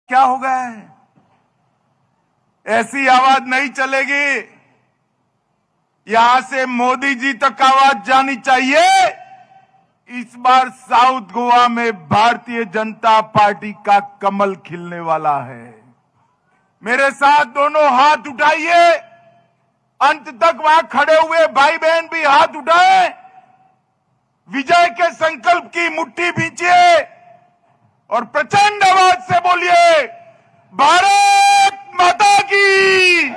क्या हो गया है? ऐसी आवाज नहीं चलेगी। यहां से मोदी जी तक आवाज जानी चाहिए। इस बार साउथ गोवा में भारतीय जनता पार्टी का कमल खिलने वाला है। मेरे साथ दोनों हाथ उठाइए। अंत तक वहां खड़े हुए भाई बहन भी हाथ उठाए। विजय के संकल्प की मुट्ठी भींचिए और प्रचंड आवाज से बोलिए, भारत माता की,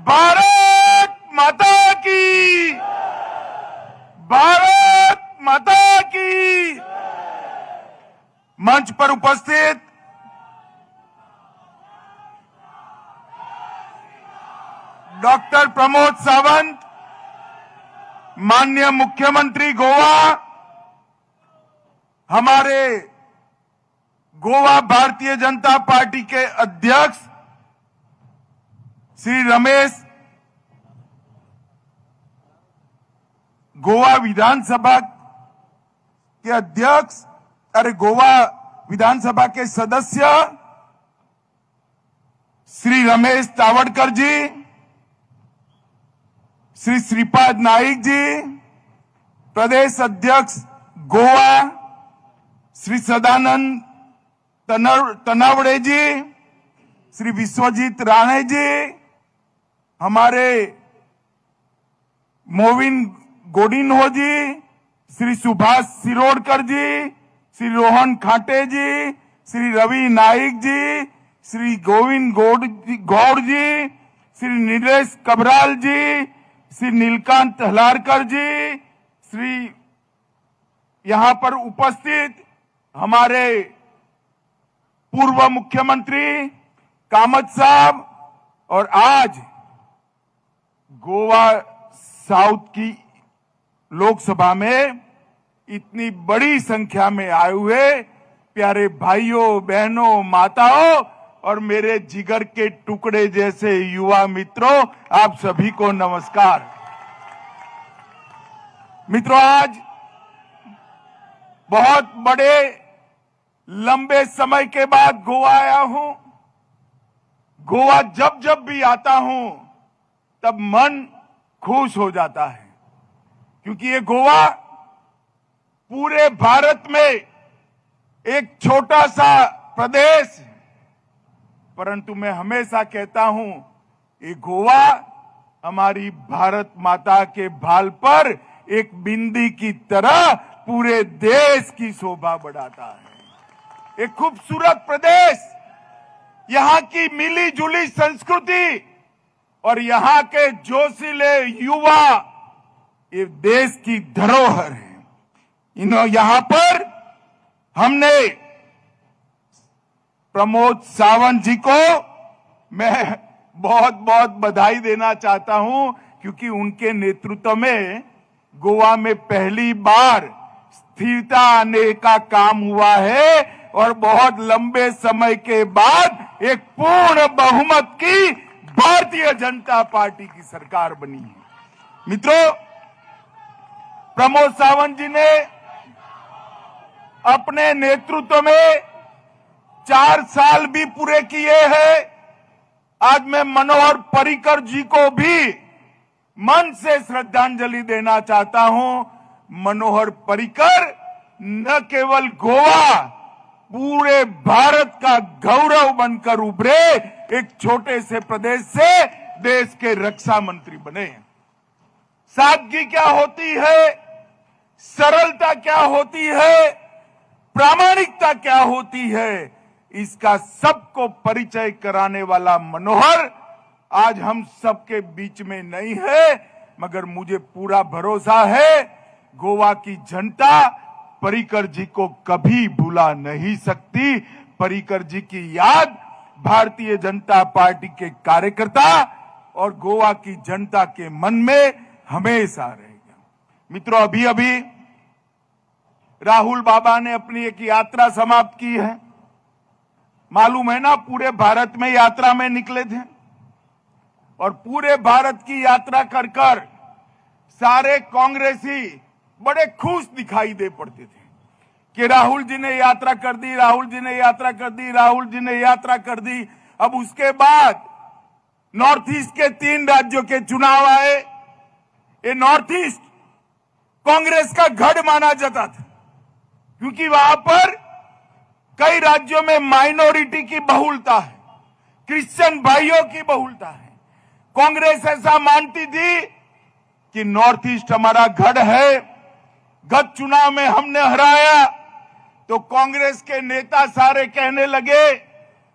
भारत माता की, भारत माता की। मंच पर उपस्थित डॉक्टर प्रमोद सावंत, माननीय मुख्यमंत्री गोवा, हमारे गोवा भारतीय जनता पार्टी के अध्यक्ष श्री रमेश, गोवा विधानसभा के अध्यक्ष, गोवा विधानसभा के सदस्य श्री रमेश तावड़कर जी, श्री श्रीपाद नाइक जी, प्रदेश अध्यक्ष गोवा श्री सदानंद तनावड़े जी, श्री विश्वजीत राणे जी, हमारे मोविन गोडिन्हो जी, श्री सुभाष सिरोडकर जी, श्री रोहन खाटे जी, श्री रवि नाइक जी, श्री गोविंद गौड़ जी, श्री नीलेश कबराल जी, श्री नीलकांत हलारकर जी, श्री यहां पर उपस्थित हमारे पूर्व मुख्यमंत्री कामत साहब और आज गोवा साउथ की लोकसभा में इतनी बड़ी संख्या में आए हुए प्यारे भाइयों बहनों माताओं और मेरे जिगर के टुकड़े जैसे युवा मित्रों, आप सभी को नमस्कार। मित्रों, आज बहुत बड़े लंबे समय के बाद गोवा आया हूं। गोवा जब जब भी आता हूं तब मन खुश हो जाता है, क्योंकि ये गोवा पूरे भारत में एक छोटा सा प्रदेश, परंतु मैं हमेशा कहता हूं ये गोवा हमारी भारत माता के भाल पर एक बिंदी की तरह पूरे देश की शोभा बढ़ाता है। एक खूबसूरत प्रदेश, यहां की मिली जुली संस्कृति और यहां के जोशीले युवा ये देश की धरोहर है। यहां पर हमने प्रमोद सावंत जी को मैं बहुत बहुत बधाई देना चाहता हूं, क्योंकि उनके नेतृत्व में गोवा में पहली बार स्थिरता आने का काम हुआ है और बहुत लंबे समय के बाद एक पूर्ण बहुमत की भारतीय जनता पार्टी की सरकार बनी है। मित्रों, प्रमोद सावंत जी ने अपने नेतृत्व में 4 साल भी पूरे किए हैं। आज मैं मनोहर पर्रिकर जी को भी मन से श्रद्धांजलि देना चाहता हूं। मनोहर पर्रिकर न केवल गोवा, पूरे भारत का गौरव बनकर उभरे, एक छोटे से प्रदेश से देश के रक्षा मंत्री बने। सादगी क्या होती है, सरलता क्या होती है, प्रामाणिकता क्या होती है, इसका सबको परिचय कराने वाला मनोहर आज हम सबके बीच में नहीं है, मगर मुझे पूरा भरोसा है गोवा की जनता पर्रिकर जी को कभी भुला नहीं सकती। पर्रिकर जी की याद भारतीय जनता पार्टी के कार्यकर्ता और गोवा की जनता के मन में हमेशा रहेगा। मित्रों, अभी अभी राहुल बाबा ने अपनी एक यात्रा समाप्त की है। मालूम है ना, पूरे भारत में यात्रा में निकले थे और पूरे भारत की यात्रा कर कर सारे कांग्रेसी बड़े खुश दिखाई दे पड़ते थे। कि राहुल जी ने यात्रा कर दी, राहुल जी ने यात्रा कर दी, राहुल जी ने यात्रा कर दी। अब उसके बाद नॉर्थ ईस्ट के 3 राज्यों के चुनाव आए। ये नॉर्थ ईस्ट कांग्रेस का गढ़ माना जाता था, क्योंकि वहां पर कई राज्यों में माइनॉरिटी की बहुलता है, क्रिश्चियन भाइयों की बहुलता है। कांग्रेस ऐसा मानती थी कि नॉर्थ ईस्ट हमारा गढ़ है। गत चुनाव में हमने हराया तो कांग्रेस के नेता सारे कहने लगे,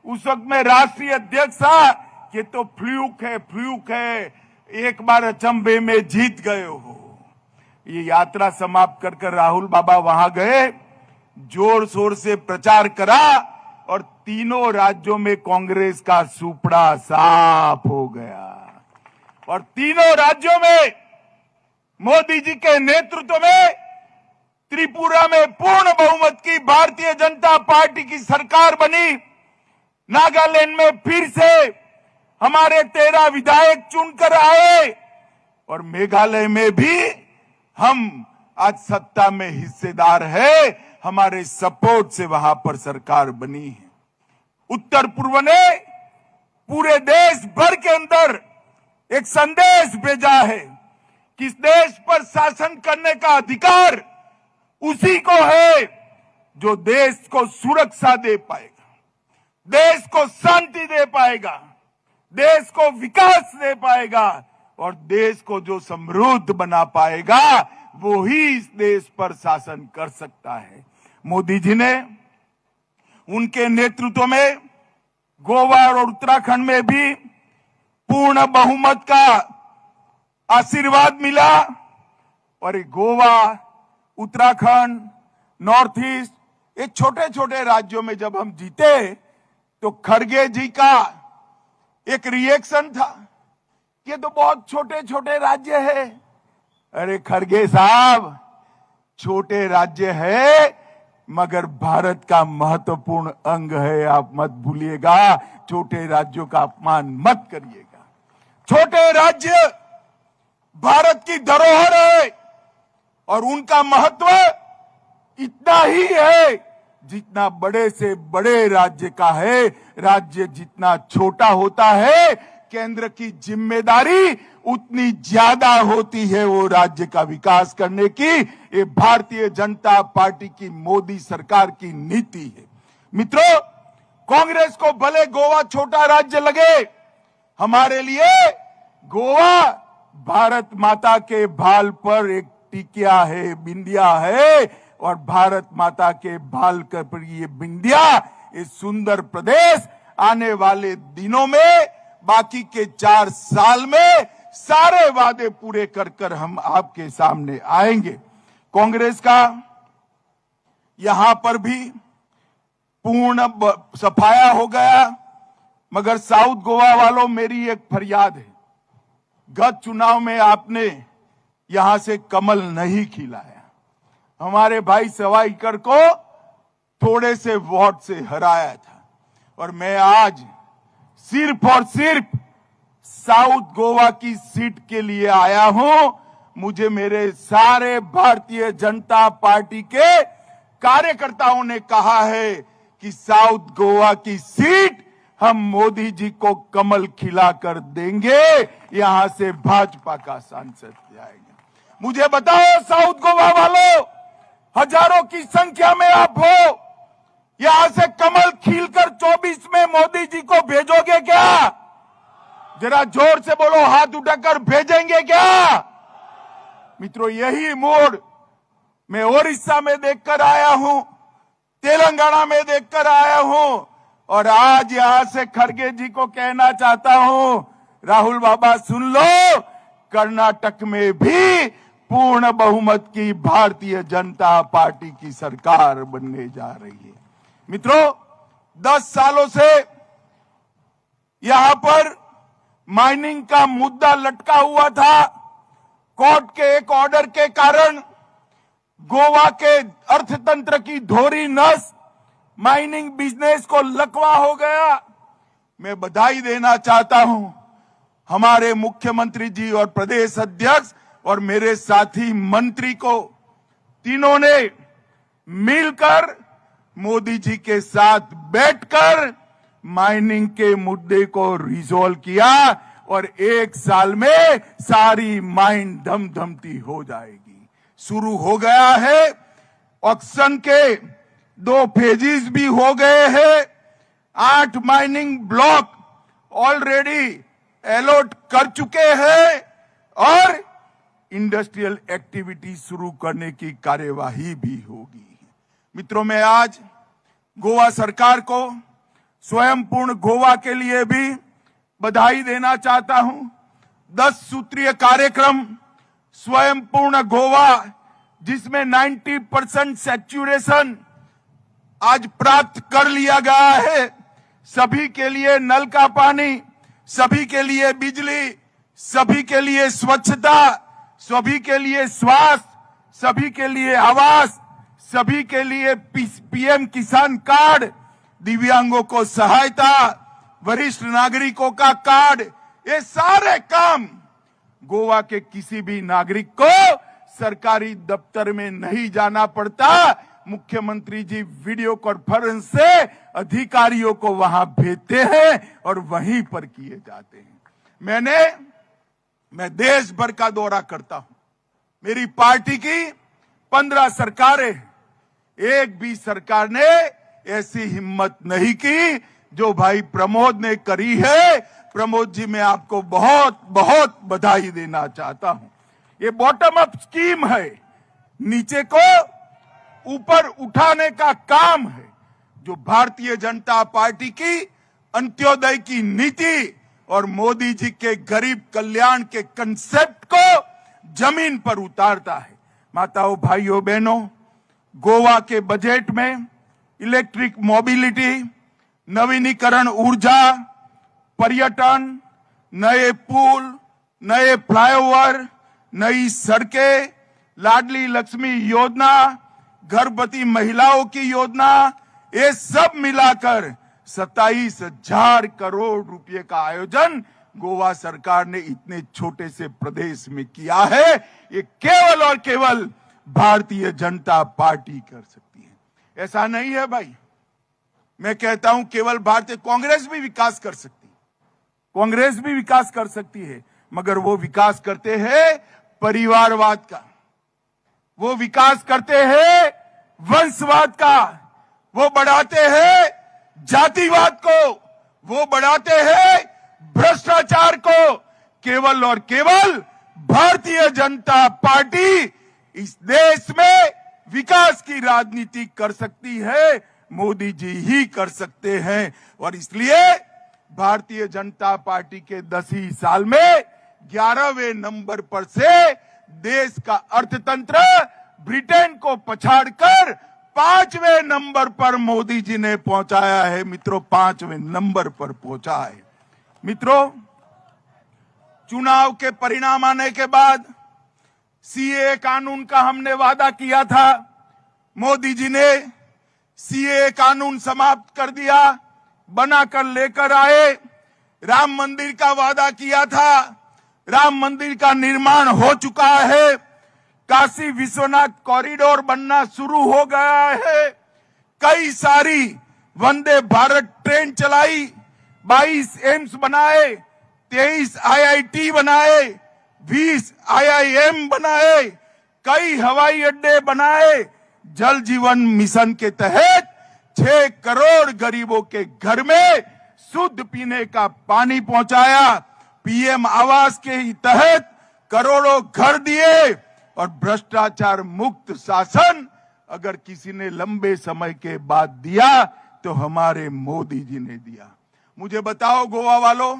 उस वक्त में राष्ट्रीय अध्यक्ष था, कि तो फ्लूक है, एक बार अचंभे में जीत गए हो। ये यात्रा समाप्त कर राहुल बाबा वहां गए, जोर शोर से प्रचार करा और तीनों राज्यों में कांग्रेस का सुपड़ा साफ हो गया। और तीनों राज्यों में मोदी जी के नेतृत्व में त्रिपुरा में पूर्ण बहुमत की भारतीय जनता पार्टी की सरकार बनी। नागालैंड में फिर से हमारे 13 विधायक चुनकर आए और मेघालय में भी हम आज सत्ता में हिस्सेदार है। हमारे सपोर्ट से वहां पर सरकार बनी है। उत्तर पूर्व ने पूरे देश भर के अंदर एक संदेश भेजा है कि इस देश पर शासन करने का अधिकार उसी को है जो देश को सुरक्षा दे पाएगा, देश को शांति दे पाएगा, देश को विकास दे पाएगा और देश को जो समृद्ध बना पाएगा वो ही इस देश पर शासन कर सकता है। मोदी जी ने उनके नेतृत्व में गोवा और उत्तराखंड में भी पूर्ण बहुमत का आशीर्वाद मिला। और गोवा, उत्तराखंड, नॉर्थ ईस्ट, ये छोटे छोटे राज्यों में जब हम जीते तो खड़गे जी का एक रिएक्शन था, ये तो बहुत छोटे छोटे राज्य है। अरे खड़गे साहब, छोटे राज्य है मगर भारत का महत्वपूर्ण अंग है, आप मत भूलिएगा। छोटे राज्यों का अपमान मत करिएगा। छोटे राज्य भारत की धरोहर है और उनका महत्व इतना ही है जितना बड़े से बड़े राज्य का है। राज्य जितना छोटा होता है, केंद्र की जिम्मेदारी उतनी ज्यादा होती है वो राज्य का विकास करने की। ये भारतीय जनता पार्टी की मोदी सरकार की नीति है। मित्रों, कांग्रेस को भले गोवा छोटा राज्य लगे, हमारे लिए गोवा भारत माता के भाल पर एक टिकिया है, बिंदिया है। और भारत माता के भाल पर ये बिंदिया, ये सुंदर प्रदेश आने वाले दिनों में, बाकी के 4 साल में सारे वादे पूरे कर हम आपके सामने आएंगे। कांग्रेस का यहां पर भी पूर्ण सफाया हो गया। मगर साउथ गोवा वालों, मेरी एक फरियाद है, गत चुनाव में आपने यहां से कमल नहीं खिलाया। हमारे भाई सवाईकर को थोड़े से वोट से हराया था और मैं आज सिर्फ और सिर्फ साउथ गोवा की सीट के लिए आया हूं। मुझे मेरे सारे भारतीय जनता पार्टी के कार्यकर्ताओं ने कहा है कि साउथ गोवा की सीट हम मोदी जी को कमल खिलाकर देंगे, यहां से भाजपा का सांसद जाएगा। मुझे बताओ साउथ गोवा वालों, हजारों की संख्या में आप हो, यहां से कमल खिलकर 24 में मोदी जी को भेजोगे क्या? जरा जोर से बोलो, हाथ उठाकर भेजेंगे क्या? मित्रों, यही मोड़ मैं ओडिशा में देखकर आया हूं, तेलंगाना में देखकर आया हूं और आज यहां से खड़गे जी को कहना चाहता हूं, राहुल बाबा सुन लो, कर्नाटक में भी पूर्ण बहुमत की भारतीय जनता पार्टी की सरकार बनने जा रही है। मित्रों, 10 सालों से यहां पर माइनिंग का मुद्दा लटका हुआ था। कोर्ट के एक ऑर्डर के कारण गोवा के अर्थतंत्र की धोरी नस माइनिंग बिजनेस को लकवा हो गया। मैं बधाई देना चाहता हूं हमारे मुख्यमंत्री जी और प्रदेश अध्यक्ष और मेरे साथी मंत्री को। तीनों ने मिलकर मोदी जी के साथ बैठकर माइनिंग के मुद्दे को रिजॉल्व किया और 1 साल में सारी माइन धमधमती हो जाएगी। शुरू हो गया है, ऑक्शन के 2 फेजेस भी हो गए हैं। 8 माइनिंग ब्लॉक ऑलरेडी अलॉट कर चुके हैं और इंडस्ट्रियल एक्टिविटी शुरू करने की कार्यवाही भी होगी। मित्रों, मैं आज गोवा सरकार को स्वयं पूर्ण गोवा के लिए भी बधाई देना चाहता हूं। 10 सूत्रीय कार्यक्रम स्वयं पूर्ण गोवा, जिसमें 90% सैचुरेशन आज प्राप्त कर लिया गया है। सभी के लिए नल का पानी, सभी के लिए बिजली, सभी के लिए स्वच्छता, सभी के लिए स्वास्थ्य, सभी के लिए आवास, सभी के लिए पीएम किसान कार्ड, दिव्यांगों को सहायता, वरिष्ठ नागरिकों का कार्ड, ये सारे काम गोवा के किसी भी नागरिक को सरकारी दफ्तर में नहीं जाना पड़ता। मुख्यमंत्री जी वीडियो कॉन्फ्रेंस से अधिकारियों को वहां भेजते हैं और वहीं पर किए जाते हैं। मैं देश भर का दौरा करता हूं। मेरी पार्टी की 15 सरकारें, एक भी सरकार ने ऐसी हिम्मत नहीं की जो भाई प्रमोद ने करी है। प्रमोद जी, मैं आपको बहुत बहुत बधाई देना चाहता हूं। ये बॉटम अप स्कीम है, नीचे को ऊपर उठाने का काम है, जो भारतीय जनता पार्टी की अंत्योदय की नीति और मोदी जी के गरीब कल्याण के कंसेप्ट को जमीन पर उतारता है। माताओं, भाइयों, बहनों, गोवा के बजट में इलेक्ट्रिक मोबिलिटी, नवीनीकरण ऊर्जा, पर्यटन, नए पुल, नए फ्लाईओवर, नई सड़कें, लाडली लक्ष्मी योजना, गर्भवती महिलाओं की योजना, ये सब मिलाकर 27,000 करोड़ रुपए का आयोजन गोवा सरकार ने इतने छोटे से प्रदेश में किया है। ये केवल और केवल भारतीय जनता पार्टी कर सकती है। ऐसा नहीं है भाई, मैं कहता हूं केवल भारतीय कांग्रेस भी विकास कर सकती है, कांग्रेस भी विकास कर सकती है, मगर वो विकास करते हैं परिवारवाद का, वो विकास करते हैं वंशवाद का, वो बढ़ाते हैं जातिवाद को, वो बढ़ाते हैं भ्रष्टाचार को। केवल और केवल भारतीय जनता पार्टी इस देश में विकास की राजनीति कर सकती है, मोदी जी ही कर सकते हैं। और इसलिए भारतीय जनता पार्टी के 10 ही साल में 11वें नंबर पर से देश का अर्थतंत्र ब्रिटेन को पछाड़कर 5वें नंबर पर मोदी जी ने पहुंचाया है। मित्रों, 5वें नंबर पर पहुंचा है। मित्रों, चुनाव के परिणाम आने के बाद सीएए कानून का हमने वादा किया था, मोदी जी ने सीएए कानून समाप्त कर दिया, बनाकर लेकर आए। राम मंदिर का वादा किया था, राम मंदिर का निर्माण हो चुका है। काशी विश्वनाथ कॉरिडोर बनना शुरू हो गया है। कई सारी वंदे भारत ट्रेन चलाई, 22 एम्स बनाए, 23 आईआईटी बनाए, 20 आईआईएम बनाए, कई हवाई अड्डे बनाए। जल जीवन मिशन के तहत 6 करोड़ गरीबों के घर में शुद्ध पीने का पानी पहुंचाया। पीएम आवास के तहत करोड़ों घर दिए और भ्रष्टाचार मुक्त शासन अगर किसी ने लंबे समय के बाद दिया तो हमारे मोदी जी ने दिया। मुझे बताओ गोवा वालों,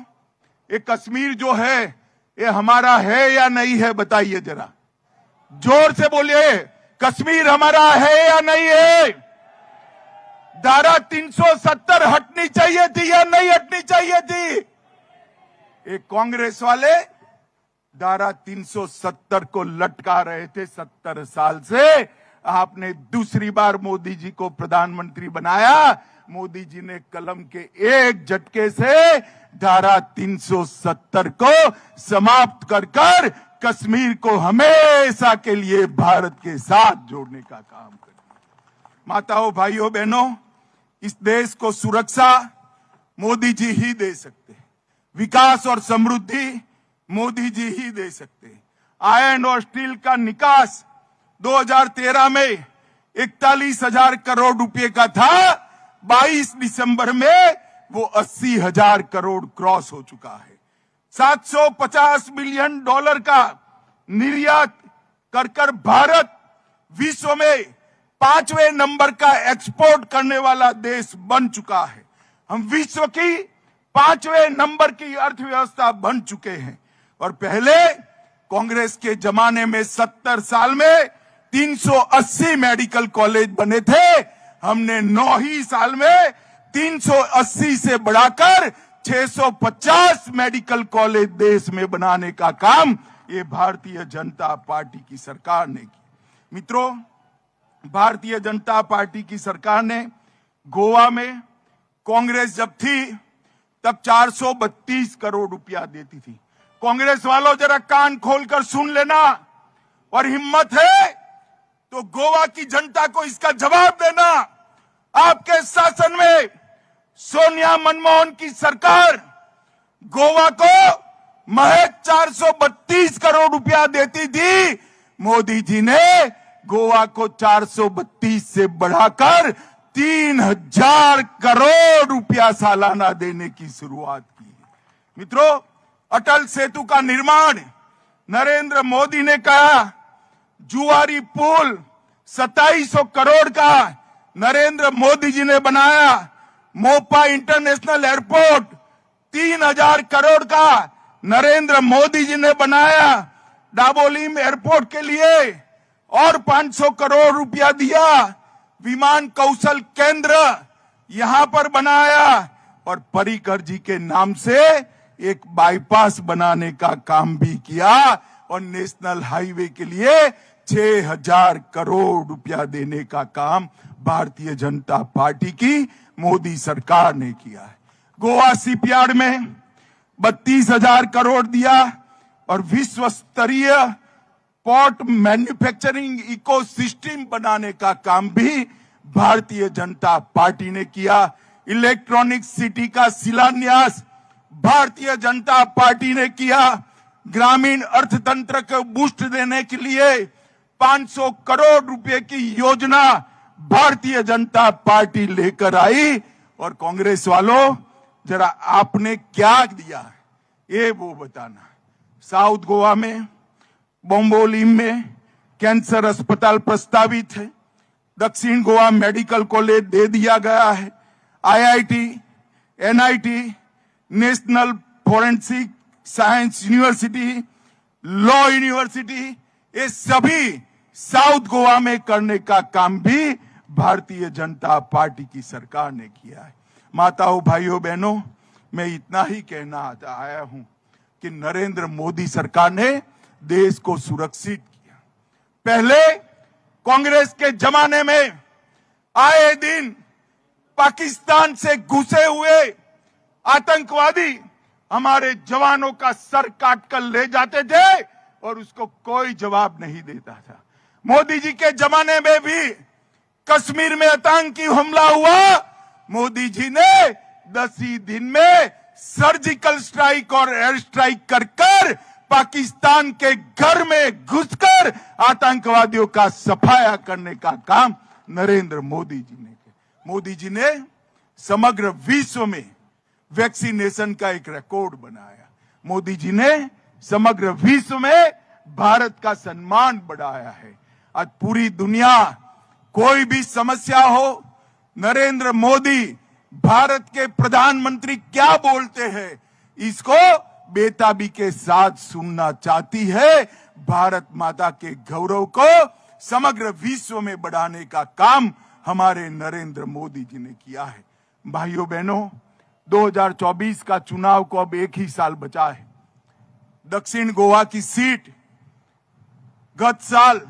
ये कश्मीर जो है ये हमारा है या नहीं है? बताइए जरा, जोर से बोलिए, कश्मीर हमारा है या नहीं है? धारा 370 हटनी चाहिए थी या नहीं हटनी चाहिए थी? एक कांग्रेस वाले धारा 370 को लटका रहे थे 70 साल से। आपने दूसरी बार मोदी जी को प्रधानमंत्री बनाया, मोदी जी ने कलम के एक झटके से धारा 370 को समाप्त कर कश्मीर को हमेशा के लिए भारत के साथ जोड़ने का काम कर दिया। माताओं, भाइयों, बहनों, इस देश को सुरक्षा मोदी जी ही दे सकते हैं। विकास और समृद्धि मोदी जी ही दे सकते हैं। आयरन और स्टील का निकास 2013 में 41,000 करोड़ रुपए का था। 22 दिसंबर में वो 80,000 करोड़ क्रॉस हो चुका है। 750 बिलियन डॉलर का निर्यात कर भारत विश्व में 5वें नंबर का एक्सपोर्ट करने वाला देश बन चुका है। हम विश्व की 5वें नंबर की अर्थव्यवस्था बन चुके हैं। और पहले कांग्रेस के जमाने में 70 साल में 380 मेडिकल कॉलेज बने थे। हमने 9 ही साल में 380 से बढ़ाकर 650 मेडिकल कॉलेज देश में बनाने का काम ये भारतीय जनता पार्टी की सरकार ने किया। मित्रों, भारतीय जनता पार्टी की सरकार ने गोवा में कांग्रेस जब थी तब 432 करोड़ रुपया देती थी। कांग्रेस वालों, जरा कान खोलकर सुन लेना और हिम्मत है तो गोवा की जनता को इसका जवाब देना। आपके शासन में सोनिया मनमोहन की सरकार गोवा को महज 432 करोड़ रुपया देती थी। मोदी जी ने गोवा को 432 से बढ़ाकर 3,000 करोड़ रुपया सालाना देने की शुरुआत की। मित्रों, अटल सेतु का निर्माण नरेंद्र मोदी ने कहा। जुआरी पुल 2700 करोड़ का नरेंद्र मोदी जी ने बनाया। मोपा इंटरनेशनल एयरपोर्ट 3,000 करोड़ का नरेंद्र मोदी जी ने बनाया। डाबोलीम एयरपोर्ट के लिए और 500 करोड़ रुपया दिया। विमान कौशल केंद्र यहां पर बनाया और पर्रिकर जी के नाम से एक बाईपास बनाने का काम भी किया और नेशनल हाईवे के लिए 6,000 करोड़ रुपया देने का काम भारतीय जनता पार्टी की मोदी सरकार ने किया है। गोवा शिपयार्ड में 32,000 करोड़ दिया और विश्व स्तरीय पोर्ट मैन्युफैक्चरिंग इकोसिस्टम बनाने का काम भी भारतीय जनता पार्टी ने किया। इलेक्ट्रॉनिक सिटी का शिलान्यास भारतीय जनता पार्टी ने किया। ग्रामीण अर्थतंत्र को बूस्ट देने के लिए 500 करोड़ रुपए की योजना भारतीय जनता पार्टी लेकर आई। और कांग्रेस वालों, जरा आपने क्या दिया ये वो बताना। साउथ गोवा में बोम्बोलीम में कैंसर अस्पताल प्रस्तावित है। दक्षिण गोवा मेडिकल कॉलेज दे दिया गया है। IIT, NIT, national forensic science university, law university, ये सभी साउथ गोवा में करने का काम भी भारतीय जनता पार्टी की सरकार ने किया है। माताओं, भाइयों, बहनों, मैं इतना ही कहना आया हूं कि नरेंद्र मोदी सरकार ने देश को सुरक्षित किया। पहले कांग्रेस के जमाने में आए दिन पाकिस्तान से घुसे हुए आतंकवादी हमारे जवानों का सर काट कर ले जाते थे और उसको कोई जवाब नहीं देता था। मोदी जी के जमाने में भी कश्मीर में आतंकी हमला हुआ। मोदी जी ने 10 ही दिन में सर्जिकल स्ट्राइक और एयर स्ट्राइक कर पाकिस्तान के घर में घुसकर आतंकवादियों का सफाया करने का काम नरेंद्र मोदी जी ने किया। मोदी जी ने समग्र विश्व में वैक्सीनेशन का एक रिकॉर्ड बनाया। मोदी जी ने समग्र विश्व में भारत का सम्मान बढ़ाया है। आज पूरी दुनिया कोई भी समस्या हो, नरेंद्र मोदी भारत के प्रधानमंत्री क्या बोलते हैं इसको बेताबी के साथ सुनना चाहती है। भारत माता के गौरव को समग्र विश्व में बढ़ाने का काम हमारे नरेंद्र मोदी जी ने किया है। भाइयों बहनों, 2024 का चुनाव को अब 1 ही साल बचा है। दक्षिण गोवा की सीट गत साल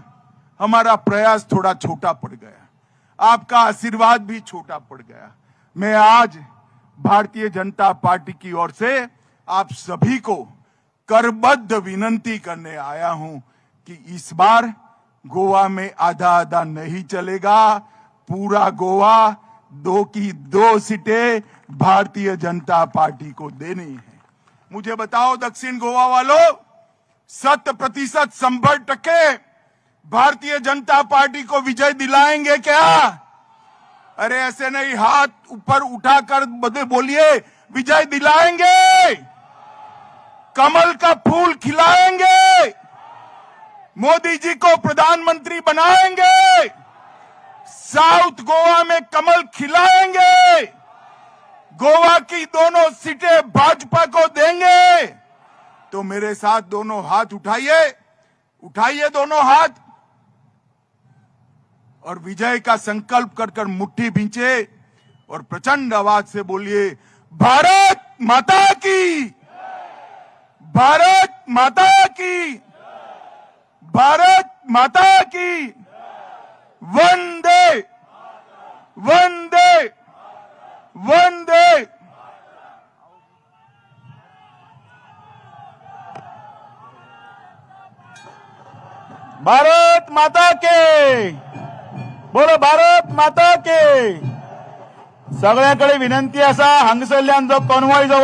हमारा प्रयास थोड़ा छोटा पड़ गया, आपका आशीर्वाद भी छोटा पड़ गया। मैं आज भारतीय जनता पार्टी की ओर से आप सभी को करबद्ध विनंती करने आया हूं कि इस बार गोवा में आधा आधा नहीं चलेगा, पूरा गोवा 2 की 2 सीटें भारतीय जनता पार्टी को देनी है। मुझे बताओ दक्षिण गोवा वालों, 100% 100% भारतीय जनता पार्टी को विजय दिलाएंगे क्या? अरे ऐसे नहीं, हाथ ऊपर उठाकर बोलिए, विजय दिलाएंगे, कमल का फूल खिलाएंगे, मोदी जी को प्रधानमंत्री बनाएंगे, साउथ गोवा में कमल खिलाएंगे, गोवा की दोनों सीटें भाजपा को देंगे। तो मेरे साथ दोनों हाथ उठाइए दोनों हाथ, और विजय का संकल्प कर कर मुट्ठी भींचे और प्रचंड आवाज से बोलिए, भारत माता की, भारत माता की, भारत माता की, वंदे वंदे वंदे। भारत माता के, बोलो भारत माता के। सगळ्याकडे विनंती असा, हांगसरल्यान जो कॉन्वॉय जो